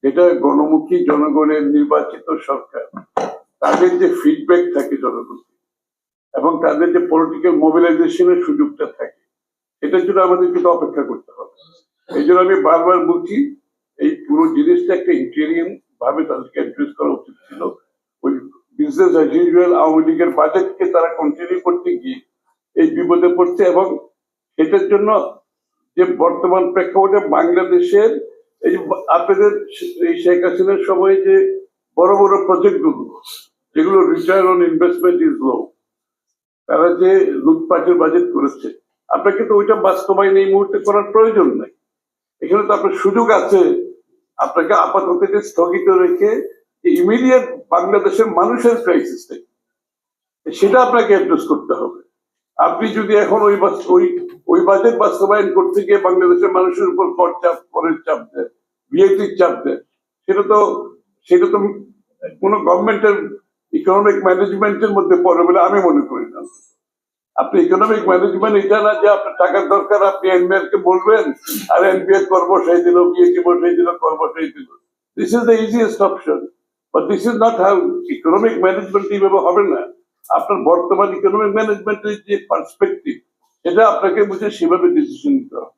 যেটা গণমুখী জনগণের নির্বাচিত সরকার, তাদের যে ফিডব্যাক থাকে জনগণ এবং তাদের যে পলিটিক্যাল মোবিলাইজেশনের সুযোগটা থাকে, এটার জন্য আমাদের কিন্তু অপেক্ষা করতে হবে। এই জন্য আমি বারবার বলছি, এই পুরো জিনিসটা একটা ইন্টেরিয়াম ভাবে তাদেরকে অ্যাড্রেস করা উচিত ছিল। ওই বিজনেস অ্যাজ ইউজুয়াল আওয়ামী লীগের বাজেটকে তারা কন্টিনিউ করতে গিয়ে এই বিপদে পড়ছে, এবং এটার জন্য যে বর্তমান প্রেক্ষাপটে বাংলাদেশের এই যে আপনাদের এই শেখ হাসিনার সময় যে বড় বড় প্রজেক্ট গুলো, যেগুলো return on investment is low, তারা যে লুটপাটের বাজেট করেছে, আপনাকে তো ওইটা বাস্তবায়ন এই মুহূর্তে করার প্রয়োজন নাই। এখানে তো আপনার সুযোগ আছে, আপনাকে আপাতত স্থগিত রেখে ইমিডিয়েট বাংলাদেশের মানুষের ক্রাইসিস সেটা আপনাকে অ্যাড্রেস করতে হবে। আপনি যদি এখন ওই বাজেট বাস্তবায়ন করতে গিয়ে বাংলাদেশের মানুষের উপর কর চাপ, করের চাপ দেয়, বিএটির চাপ দেয়, সেটা তো কোনো গভর্নমেন্টের ইকোনমিক ম্যানেজমেন্টের মধ্যে পড়ে বলে আমি মনে করি না। আপনি ইকোনমিক ম্যানেজমেন্ট এটা না যে আপনার টাকার দরকার, আপনি এনবিআর কে বলবেন আর এনবিআর কর বসাই দিল, বিএটি বসাই দিল, কর বসাই দিল। This is the easiest option, but this is not how economic management এইভাবে হবে না। আপনার বর্তমান ইকোনমিক ম্যানেজমেন্টের যে পার্সপেক্টিভ, সেটা আপনাকে বুঝে সেভাবে ডিসিশন নিতে হবে।